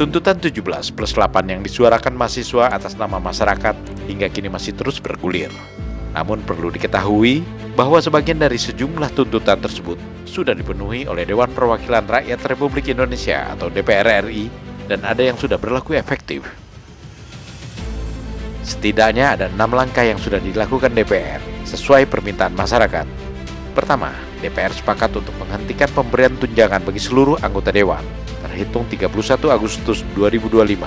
Tuntutan 17+8 yang disuarakan mahasiswa atas nama masyarakat hingga kini masih terus bergulir. Namun perlu diketahui bahwa sebagian dari sejumlah tuntutan tersebut sudah dipenuhi oleh Dewan Perwakilan Rakyat Republik Indonesia atau DPR RI dan ada yang sudah berlaku efektif. Setidaknya ada 6 langkah yang sudah dilakukan DPR sesuai permintaan masyarakat. Pertama, DPR sepakat untuk menghentikan pemberian tunjangan bagi seluruh anggota Dewan terhitung 31 Agustus 2025.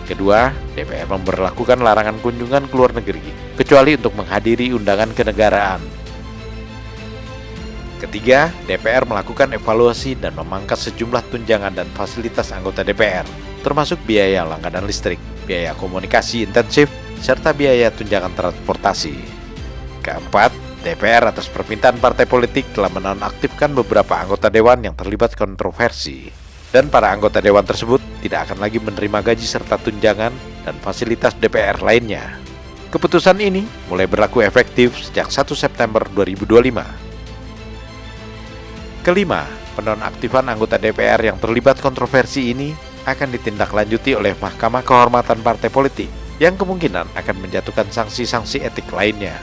Kedua, DPR memberlakukan larangan kunjungan ke luar negeri, kecuali untuk menghadiri undangan kenegaraan. Ketiga, DPR melakukan evaluasi dan memangkas sejumlah tunjangan dan fasilitas anggota DPR, termasuk biaya langganan listrik, biaya komunikasi intensif, serta biaya tunjangan transportasi. Keempat, DPR atas permintaan partai politik telah menonaktifkan beberapa anggota Dewan yang terlibat kontroversi. Dan para anggota Dewan tersebut tidak akan lagi menerima gaji serta tunjangan dan fasilitas DPR lainnya. Keputusan ini mulai berlaku efektif sejak 1 September 2025. Kelima, penonaktifan anggota DPR yang terlibat kontroversi ini akan ditindaklanjuti oleh Mahkamah Kehormatan Partai Politik yang kemungkinan akan menjatuhkan sanksi-sanksi etik lainnya.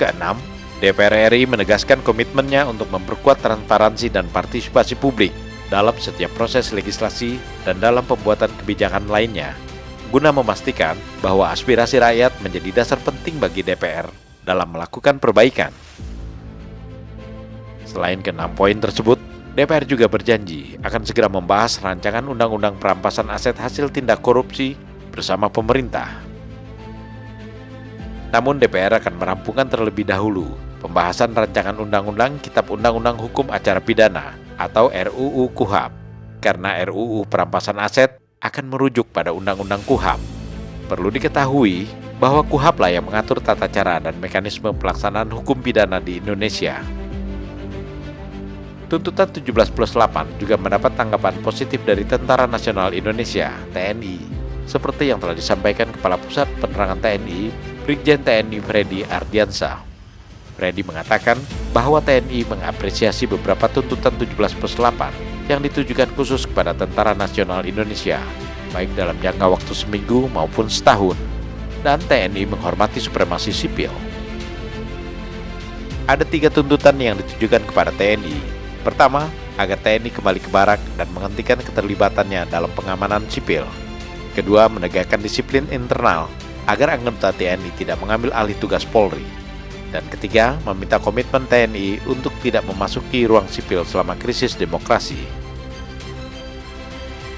Keenam, DPR RI menegaskan komitmennya untuk memperkuat transparansi dan partisipasi publik dalam setiap proses legislasi dan dalam pembuatan kebijakan lainnya, guna memastikan bahwa aspirasi rakyat menjadi dasar penting bagi DPR dalam melakukan perbaikan. Selain ke-6 poin tersebut, DPR juga berjanji akan segera membahas rancangan undang-undang perampasan aset hasil tindak korupsi bersama pemerintah. Namun DPR akan merampungkan terlebih dahulu pembahasan rancangan undang-undang Kitab Undang-Undang Hukum Acara Pidana atau RUU KUHAP, karena RUU perampasan aset akan merujuk pada Undang-Undang KUHAP. Perlu diketahui bahwa KUHAP lah yang mengatur tata cara dan mekanisme pelaksanaan hukum pidana di Indonesia. Tuntutan 17+8 juga mendapat tanggapan positif dari Tentara Nasional Indonesia (TNI), seperti yang telah disampaikan Kepala Pusat Penerangan TNI, Brigjen TNI Freddy Ardiansah. Freddy mengatakan bahwa TNI mengapresiasi beberapa tuntutan 17+8 yang ditujukan khusus kepada Tentara Nasional Indonesia, baik dalam jangka waktu seminggu maupun setahun, dan TNI menghormati supremasi sipil. Ada 3 tuntutan yang ditujukan kepada TNI. Pertama, agar TNI kembali ke barak dan menghentikan keterlibatannya dalam pengamanan sipil. Kedua, menegakkan disiplin internal agar anggota TNI tidak mengambil alih tugas Polri. Dan ketiga, meminta komitmen TNI untuk tidak memasuki ruang sipil selama krisis demokrasi.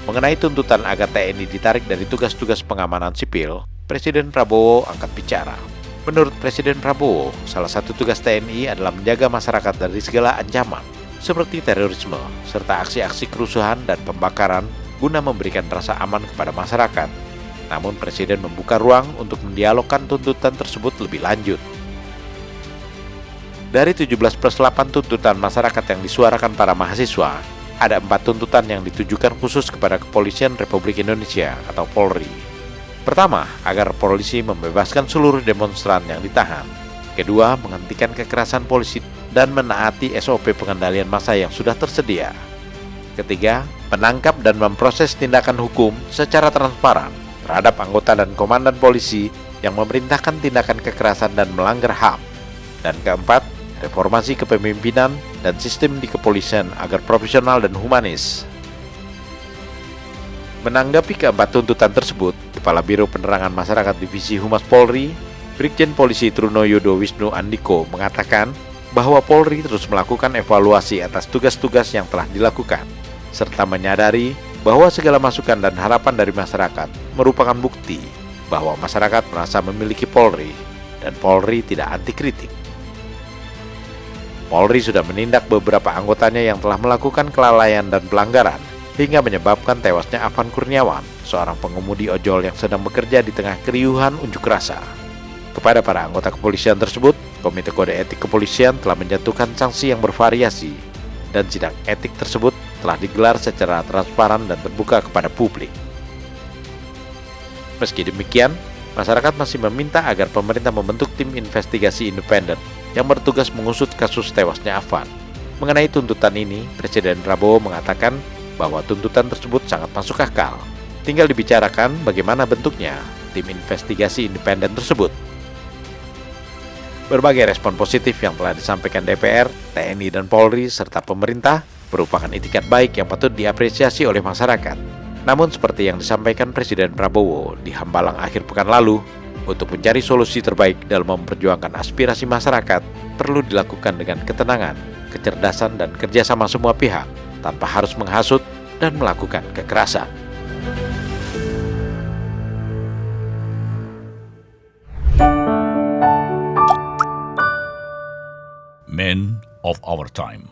Mengenai tuntutan agar TNI ditarik dari tugas-tugas pengamanan sipil, Presiden Prabowo angkat bicara. Menurut Presiden Prabowo, salah satu tugas TNI adalah menjaga masyarakat dari segala ancaman, seperti terorisme, serta aksi-aksi kerusuhan dan pembakaran guna memberikan rasa aman kepada masyarakat. Namun Presiden membuka ruang untuk mendialogkan tuntutan tersebut lebih lanjut. Dari 17+8 tuntutan masyarakat yang disuarakan para mahasiswa, ada 4 tuntutan yang ditujukan khusus kepada Kepolisian Republik Indonesia atau Polri. Pertama, agar polisi membebaskan seluruh demonstran yang ditahan. Kedua, menghentikan kekerasan polisi dan menaati SOP pengendalian massa yang sudah tersedia. Ketiga, menangkap dan memproses tindakan hukum secara transparan terhadap anggota dan komandan polisi yang memerintahkan tindakan kekerasan dan melanggar HAM. Dan keempat, reformasi kepemimpinan dan sistem di kepolisian agar profesional dan humanis. Menanggapi keempat tuntutan tersebut, Kepala Biro Penerangan Masyarakat Divisi Humas Polri, Brigjen Polisi Trunoyodo Wisnu Andiko mengatakan bahwa Polri terus melakukan evaluasi atas tugas-tugas yang telah dilakukan, serta menyadari bahwa segala masukan dan harapan dari masyarakat merupakan bukti bahwa masyarakat merasa memiliki Polri dan Polri tidak anti kritik. Polri sudah menindak beberapa anggotanya yang telah melakukan kelalaian dan pelanggaran hingga menyebabkan tewasnya Afan Kurniawan, seorang pengemudi ojol yang sedang bekerja di tengah keriuhan unjuk rasa. Kepada para anggota kepolisian tersebut, Komite Kode Etik Kepolisian telah menjatuhkan sanksi yang bervariasi, dan sidang etik tersebut telah digelar secara transparan dan terbuka kepada publik. Meski demikian, masyarakat masih meminta agar pemerintah membentuk tim investigasi independen yang bertugas mengusut kasus tewasnya Afan. Mengenai tuntutan ini, Presiden Prabowo mengatakan bahwa tuntutan tersebut sangat masuk akal. Tinggal dibicarakan bagaimana bentuknya tim investigasi independen tersebut. Berbagai respon positif yang telah disampaikan DPR, TNI dan Polri, serta pemerintah merupakan itikat baik yang patut diapresiasi oleh masyarakat. Namun seperti yang disampaikan Presiden Prabowo di Hambalang akhir pekan lalu, untuk mencari solusi terbaik dalam memperjuangkan aspirasi masyarakat, perlu dilakukan dengan ketenangan, kecerdasan, dan kerjasama semua pihak, tanpa harus menghasut dan melakukan kekerasan. Men of our time.